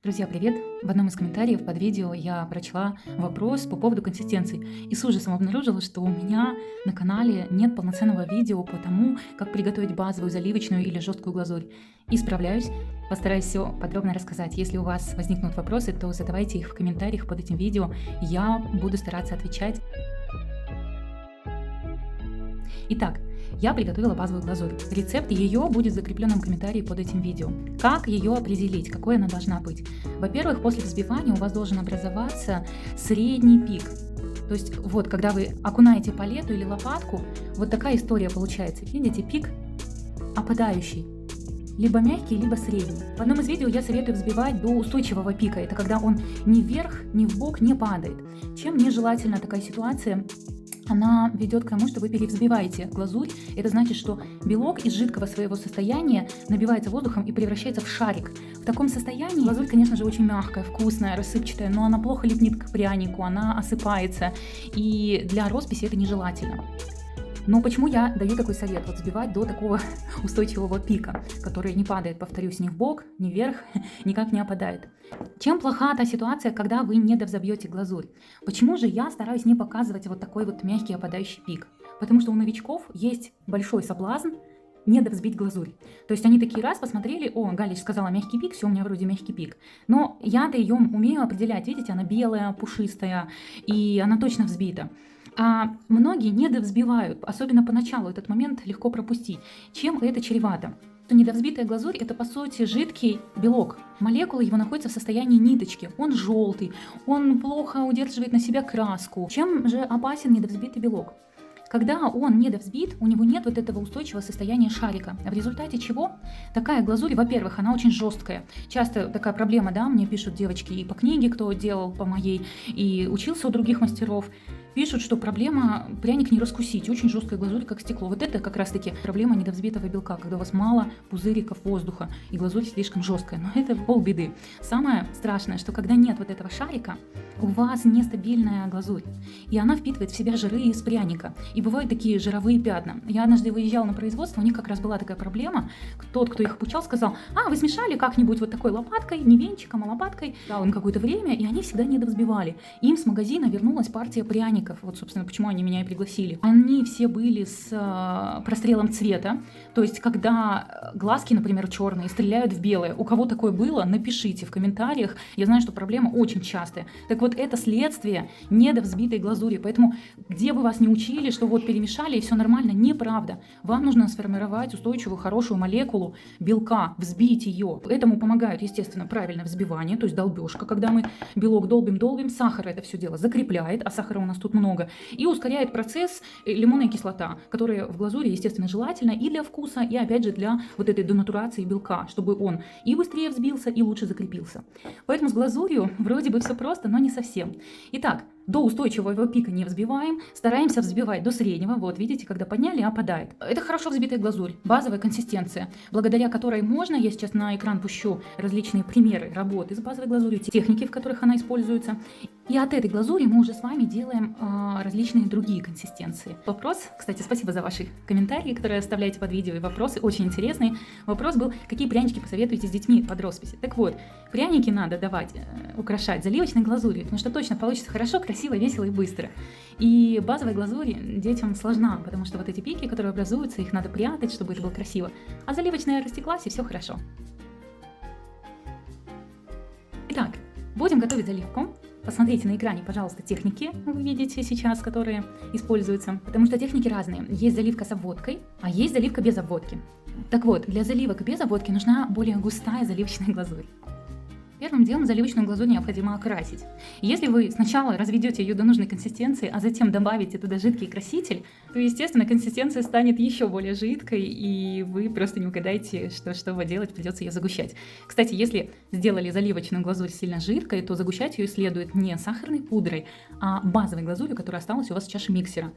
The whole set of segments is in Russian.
Друзья, привет! В одном из комментариев под видео я прочла вопрос по поводу консистенции и с ужасом обнаружила, что у меня на канале нет полноценного видео по тому, как приготовить базовую заливочную или жесткую глазурь. Исправляюсь, постараюсь все подробно рассказать. Если у вас возникнут вопросы, то задавайте их в комментариях под этим видео, я буду стараться отвечать. Итак, я приготовила базовую глазурь. Рецепт ее будет в закрепленном комментарии под этим видео. Как ее определить, какой она должна быть? Во-первых, после взбивания у вас должен образоваться средний пик. То есть вот, когда вы окунаете палету или лопатку, вот такая история получается. Видите, пик опадающий. Либо мягкий, либо средний. В одном из видео я советую взбивать до устойчивого пика. Это когда он ни вверх, ни в бок не падает. Чем нежелательна такая ситуация? Она ведет к тому, что вы перевзбиваете глазурь. Это значит, что белок из жидкого своего состояния набивается воздухом и превращается в шарик. В таком состоянии глазурь, конечно же, очень мягкая, вкусная, рассыпчатая, но она плохо липнет к прянику, она осыпается. И для росписи это нежелательно. Но почему я даю такой совет? Вот взбивать до такого устойчивого пика, который не падает, повторюсь, ни в бок, ни вверх, никак не опадает. Чем плоха та ситуация, когда вы не довзобьете глазурь? Почему же я стараюсь не показывать вот такой вот мягкий опадающий пик? Потому что у новичков есть большой соблазн не довзбить глазурь. То есть они такие раз посмотрели, о, Галич сказала мягкий пик, все, у меня вроде мягкий пик. Но я-то ее умею определять, видите, она белая, пушистая, и она точно взбита. А многие недовзбивают, особенно поначалу этот момент легко пропустить. Чем это чревато? Недовзбитая глазурь – это, по сути, жидкий белок. Молекула его находится в состоянии ниточки. Он желтый, он плохо удерживает на себя краску. Чем же опасен недовзбитый белок? Когда он недовзбит, у него нет вот этого устойчивого состояния шарика. В результате чего? Такая глазурь, во-первых, она очень жесткая. Часто такая проблема, да, мне пишут девочки и по книге, кто делал по моей, и учился у других мастеров. Пишут, что проблема пряник не раскусить, очень жесткая глазурь, как стекло. Вот это как раз-таки проблема недовзбитого белка, когда у вас мало пузыриков воздуха и глазурь слишком жесткая. Но это полбеды. Самое страшное, что когда нет вот этого шарика, у вас нестабильная глазурь, и она впитывает в себя жиры из пряника. И бывают такие жировые пятна. Я однажды выезжала на производство, у них как раз была такая проблема. Тот, кто их обучал, сказал: вы смешали как-нибудь вот такой лопаткой, не венчиком, а лопаткой. Дал им какое-то время, и они всегда недовзбивали. Им с магазина вернулась партия пряников. Вот, собственно, почему они меня и пригласили. Они все были с прострелом цвета. То есть, когда глазки, например, черные, стреляют в белое. У кого такое было, напишите в комментариях. Я знаю, что проблема очень частая. Так вот, это следствие недовзбитой глазури. Поэтому, где бы вас не учили, что вот перемешали и все нормально, неправда. Вам нужно сформировать устойчивую, хорошую молекулу белка, взбить ее. Этому помогают, естественно, правильное взбивание, то есть долбежка, когда мы белок долбим, сахар это все дело закрепляет, а сахара у нас тут много, и ускоряет процесс лимонная кислота, которая в глазури, естественно, желательно и для вкуса, и опять же для вот этой денатурации белка, чтобы он и быстрее взбился, и лучше закрепился. Поэтому с глазурью вроде бы все просто, но не совсем. Итак, до устойчивого пика не взбиваем, стараемся взбивать до среднего. Вот, видите, когда подняли, опадает. Это хорошо взбитая глазурь, базовая консистенция, благодаря которой можно, я сейчас на экран пущу различные примеры работы с базовой глазурью, техники, в которых она используется. И от этой глазури мы уже с вами делаем различные другие консистенции. Вопрос, кстати, спасибо за ваши комментарии, которые оставляете под видео, и вопросы очень интересные. Вопрос был, какие пряники посоветуете с детьми под росписи. Так вот, пряники надо давать, украшать заливочной глазурью, потому что точно получится хорошо, красиво, весело и быстро. И базовая глазурь детям сложна, потому что вот эти пики, которые образуются, их надо прятать, чтобы это было красиво. А заливочная растеклась, и все хорошо. Итак, будем готовить заливку. Посмотрите на экране, пожалуйста, техники, вы видите сейчас, которые используются, потому что техники разные. Есть заливка с обводкой, а есть заливка без обводки. Так вот, для заливок без обводки нужна более густая заливочная глазурь. Первым делом заливочную глазурь необходимо окрасить. Если вы сначала разведете ее до нужной консистенции, а затем добавите туда жидкий краситель, то, естественно, консистенция станет еще более жидкой, и вы просто не угадаете, что делать, придется ее загущать. Кстати, если сделали заливочную глазурь сильно жидкой, то загущать ее следует не сахарной пудрой, а базовой глазурью, которая осталась у вас в чаше миксера.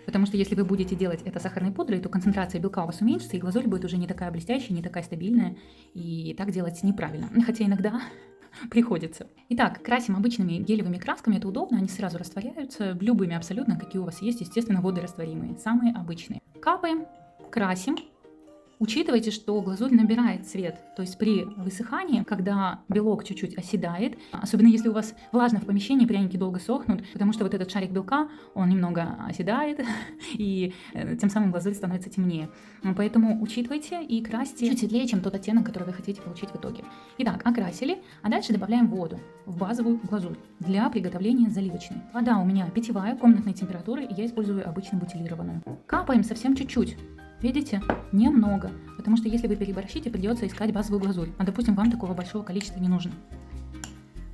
Потому что если вы будете делать это сахарной пудрой, то концентрация белка у вас уменьшится, и глазурь будет уже не такая блестящая, не такая стабильная, и так делать неправильно. Хотя иногда приходится. Итак, красим обычными гелевыми красками, это удобно, они сразу растворяются, любыми абсолютно, какие у вас есть, естественно, водорастворимые, самые обычные. Капаем, красим, Учитывайте, что глазурь набирает цвет, то есть при высыхании, когда белок чуть-чуть оседает, особенно если у вас влажно в помещении, пряники долго сохнут, потому что вот этот шарик белка, он немного оседает, и тем самым глазурь становится темнее. Поэтому учитывайте и красьте чуть светлее, чем тот оттенок, который вы хотите получить в итоге. Итак, окрасили, а дальше добавляем воду в базовую глазурь для приготовления заливочной. Вода у меня питьевая, комнатной температуры, и я использую обычно бутилированную. Капаем совсем чуть-чуть. Видите? Немного, потому что если вы переборщите, придется искать базовую глазурь, а допустим, вам такого большого количества не нужно.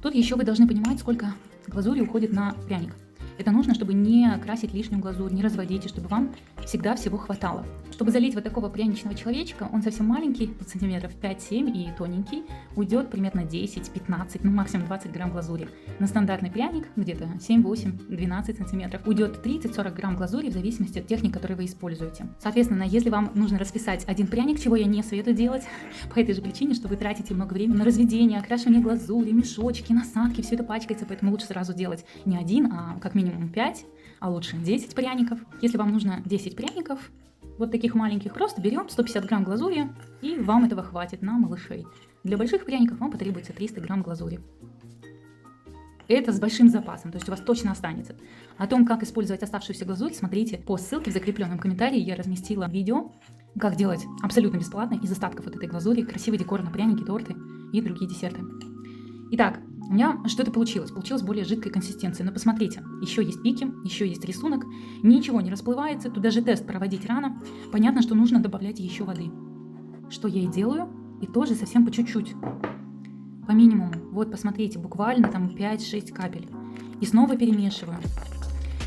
Тут еще вы должны понимать, сколько глазури уходит на пряник. Это нужно, чтобы не красить лишнюю глазурь, не разводить, и чтобы вам всегда всего хватало. Чтобы залить вот такого пряничного человечка, он совсем маленький, сантиметров 5-7 и тоненький, уйдет примерно 10-15, ну максимум 20 грамм глазури. На стандартный пряник где-то 7-8-12 сантиметров уйдет 30-40 грамм глазури в зависимости от техники, которую вы используете. Соответственно, если вам нужно расписать один пряник, чего я не советую делать, по этой же причине, что вы тратите много времени на разведение, окрашивание глазури, мешочки, насадки, все это пачкается, поэтому лучше сразу делать не один, а как минимум 5, а лучше 10 пряников. Если вам нужно 10 пряников, вот таких маленьких, просто берем 150 грамм глазури, и вам этого хватит на малышей. Для больших пряников вам потребуется 300 грамм глазури. Это с большим запасом, то есть у вас точно останется. О том, как использовать оставшуюся глазурь, смотрите по ссылке в закрепленном комментарии. Я разместила видео, как делать абсолютно бесплатно из остатков вот этой глазури красивый декор на пряники, торты и другие десерты. Итак, у меня что-то получилось. Получилось более жидкой консистенции. Но посмотрите, еще есть пики, еще есть рисунок. Ничего не расплывается. Тут даже тест проводить рано. Понятно, что нужно добавлять еще воды. Что я и делаю. И тоже совсем по чуть-чуть. По минимуму. Вот, посмотрите, буквально там 5-6 капель. И снова перемешиваю.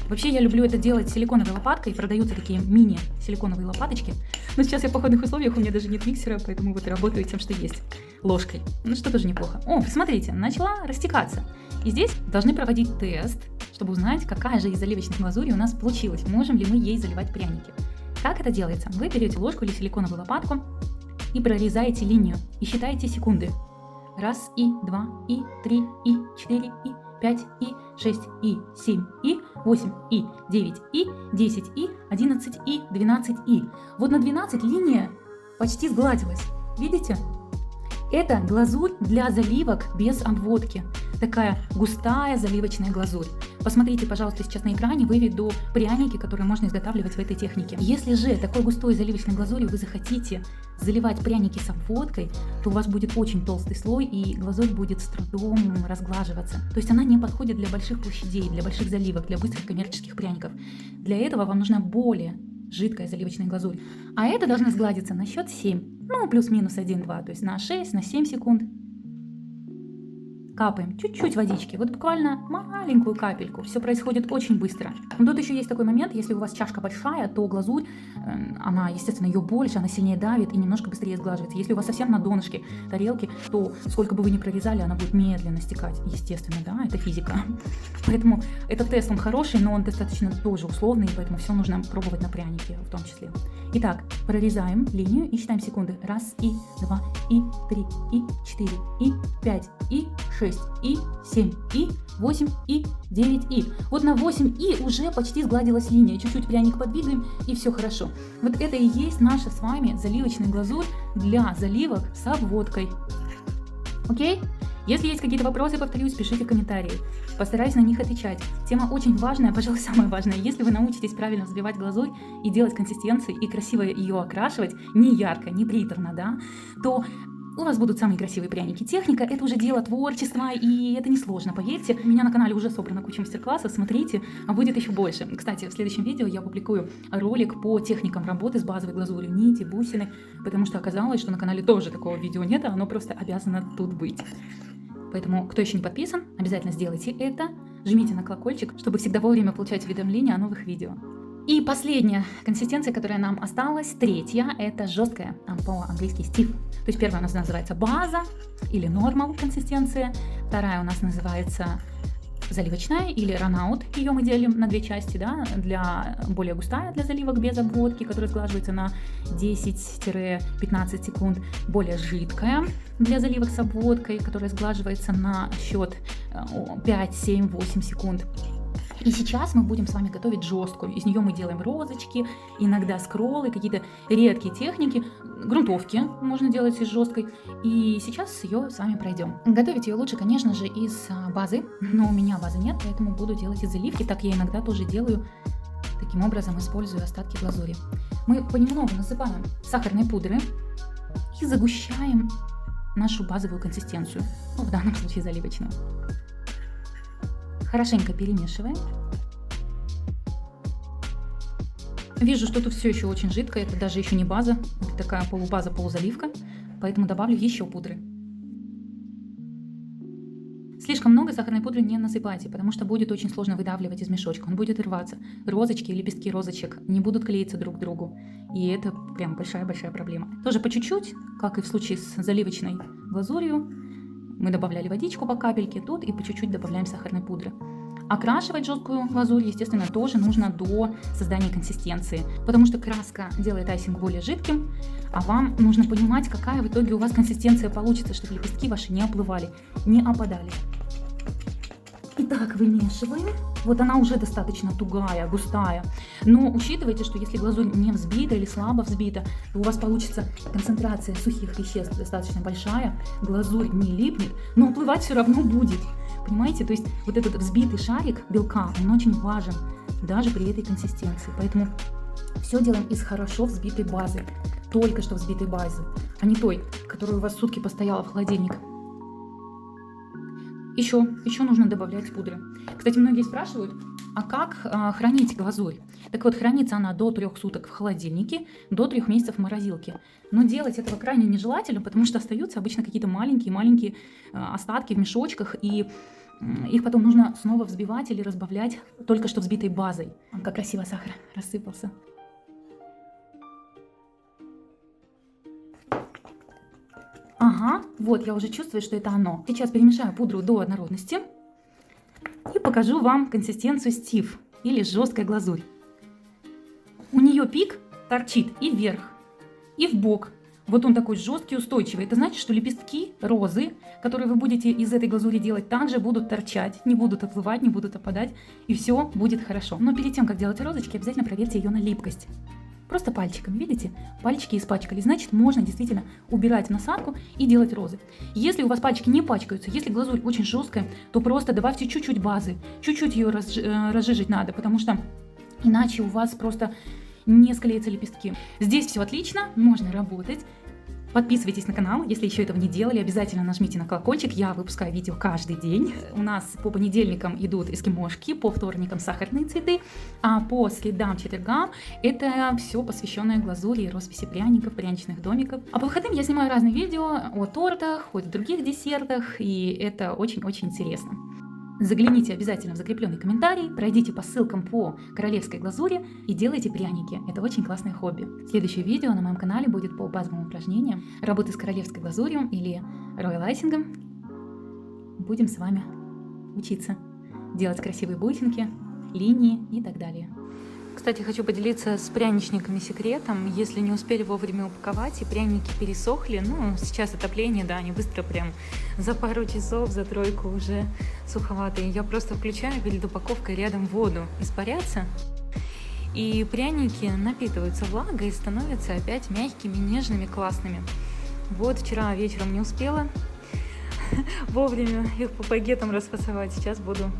Вообще я люблю это делать силиконовой лопаткой. Продаются такие мини-силиконовые лопаточки. Но сейчас я в походных условиях, у меня даже нет миксера, поэтому вот работаю тем, что есть. Ложкой. Ну что тоже неплохо. О, посмотрите, начала растекаться. И здесь должны проводить тест, чтобы узнать, какая же из заливочных глазури у нас получилась. Можем ли мы ей заливать пряники. Как это делается? Вы берете ложку или силиконовую лопатку и прорезаете линию. И считаете секунды. 1, и 2, и 3, и 4, и 5, и 6, и 7, и 8, и 9, и 10, и 11, и 12, и. Вот на 12 линия почти сгладилась. Видите? Это глазурь для заливок без обводки. Такая густая заливочная глазурь. Посмотрите, пожалуйста, сейчас на экране выведу пряники, которые можно изготавливать в этой технике. Если же такой густой заливочной глазурью вы захотите заливать пряники с обводкой, то у вас будет очень толстый слой, и глазурь будет с трудом разглаживаться. То есть она не подходит для больших площадей, для больших заливок, для быстрых коммерческих пряников. Для этого вам нужна более жидкая заливочная глазурь. А это должно сгладиться на счет 7. Ну, плюс-минус 1-2, то есть на 6, на 7 секунд. Капаем чуть-чуть водички, вот буквально маленькую капельку. Все происходит очень быстро. Но тут еще есть такой момент, если у вас чашка большая, то глазурь, она, естественно, ее больше, она сильнее давит и немножко быстрее сглаживается. Если у вас совсем на донышке тарелки, то сколько бы вы ни прорезали, она будет медленно стекать. Естественно, да, это физика. Поэтому этот тест, он хороший, но он достаточно тоже условный, поэтому все нужно пробовать на прянике в том числе. Итак, прорезаем линию и считаем секунды. 1, и 2, и 3, и 4, и 5, и 6, и 7, и 8, и 9, и. Вот на 8 и уже почти сгладилась линия. Чуть-чуть пряник подвигаем, и все хорошо. Вот это и есть наша с вами заливочная глазурь для заливок с обводкой. Окей? Если есть какие-то вопросы, повторюсь, пишите в комментарии. Постараюсь на них отвечать. Тема очень важная, пожалуй, самая важная. Если вы научитесь правильно взбивать глазурь и делать консистенцию, и красиво ее окрашивать, не ярко, не приторно, да, то у вас будут самые красивые пряники. Техника – это уже дело творчества, и это несложно, поверьте. У меня на канале уже собрана куча мастер-классов, смотрите, а будет еще больше. Кстати, в следующем видео я публикую ролик по техникам работы с базовой глазурью, нити, бусины, потому что оказалось, что на канале тоже такого видео нет, а оно просто обязано тут быть. Поэтому, кто еще не подписан, обязательно сделайте это, жмите на колокольчик, чтобы всегда вовремя получать уведомления о новых видео. И последняя консистенция, которая нам осталась, третья, это жесткая, по-английски stiff. То есть первая у нас называется база или normal консистенция, вторая у нас называется заливочная или run-out, ее мы делим на две части, да, для более густая для заливок без обводки, которая сглаживается на 10-15 секунд, более жидкая для заливок с обводкой, которая сглаживается на счет 5, 7, 8 секунд. И сейчас мы будем с вами готовить жесткую. Из нее мы делаем розочки, иногда скроллы, какие-то редкие техники. Грунтовки можно делать из жесткой. И сейчас ее с вами пройдем. Готовить ее лучше, конечно же, из базы. Но у меня базы нет, поэтому буду делать из заливки. Так я иногда тоже делаю. Таким образом использую остатки глазури. Мы понемногу насыпаем сахарной пудры и загущаем нашу базовую консистенцию. Ну, в данном случае заливочную. Хорошенько перемешиваем. Вижу, что тут все еще очень жидко, это даже еще не база, это такая полубаза, полузаливка, поэтому добавлю еще пудры. Слишком много сахарной пудры не насыпайте, потому что будет очень сложно выдавливать из мешочка, он будет рваться. Розочки и лепестки розочек не будут клеиться друг к другу, и это прям большая-большая проблема. Тоже по чуть-чуть, как и в случае с заливочной глазурью, мы добавляли водичку по капельке, тут и по чуть-чуть добавляем сахарной пудры. Окрашивать жесткую глазурь, естественно, тоже нужно до создания консистенции, потому что краска делает айсинг более жидким, а вам нужно понимать, какая в итоге у вас консистенция получится, чтобы лепестки ваши не оплывали, не опадали. Итак, вымешиваем. Вот она уже достаточно тугая, густая, но учитывайте, что если глазурь не взбита или слабо взбита, то у вас получится концентрация сухих веществ достаточно большая, глазурь не липнет, но оплывать все равно будет. Понимаете, то есть вот этот взбитый шарик белка, он очень важен даже при этой консистенции. Поэтому все делаем из хорошо взбитой базы, только что взбитой базы, а не той, которая у вас сутки постояла в холодильник. Еще нужно добавлять пудры. Кстати, многие спрашивают, а как хранить глазурь? Так вот, хранится она до 3 суток в холодильнике, до 3 месяцев в морозилке. Но делать этого крайне нежелательно, потому что остаются обычно какие-то маленькие остатки в мешочках, и их потом нужно снова взбивать или разбавлять только что взбитой базой. Как красиво сахар рассыпался. Ага, вот я уже чувствую, что это оно. Сейчас перемешаю пудру до однородности и покажу вам консистенцию стив или жесткая глазурь. У нее пик торчит и вверх, и в бок. Вот он такой жесткий, устойчивый. Это значит, что лепестки розы, которые вы будете из этой глазури делать, также будут торчать, не будут оплывать, не будут опадать, и все будет хорошо. Но перед тем, как делать розочки, обязательно проверьте ее на липкость. Просто пальчиком, видите? Пальчики испачкали, значит, можно действительно убирать в насадку и делать розы. Если у вас пальчики не пачкаются, если глазурь очень жесткая, то просто добавьте чуть-чуть базы, чуть-чуть ее разжижить надо, потому что иначе у вас просто не склеятся лепестки. Здесь все отлично, можно работать. Подписывайтесь на канал, если еще этого не делали, обязательно нажмите на колокольчик, я выпускаю видео каждый день. У нас по понедельникам идут эскимошки, по вторникам сахарные цветы, а по средам, четвергам это все посвященное глазури и росписи пряников, пряничных домиков. А по выходным я снимаю разные видео о тортах, о других десертах, и это очень-очень интересно. Загляните обязательно в закрепленный комментарий, пройдите по ссылкам по королевской глазури и делайте пряники. Это очень классное хобби. Следующее видео на моем канале будет по базовым упражнениям работы с королевской глазурью или роял-айсингом. Будем с вами учиться делать красивые бусинки, линии и так далее. Кстати, хочу поделиться с пряничниками секретом. Если не успели вовремя упаковать и пряники пересохли, ну, сейчас отопление, да, они быстро прям за пару часов, за тройку уже суховатые. Я просто включаю перед упаковкой рядом воду, испаряться. И пряники напитываются влагой и становятся опять мягкими, нежными, классными. Вот вчера вечером не успела вовремя их по пакетам расфасовать. Сейчас буду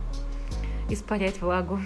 испарять влагу.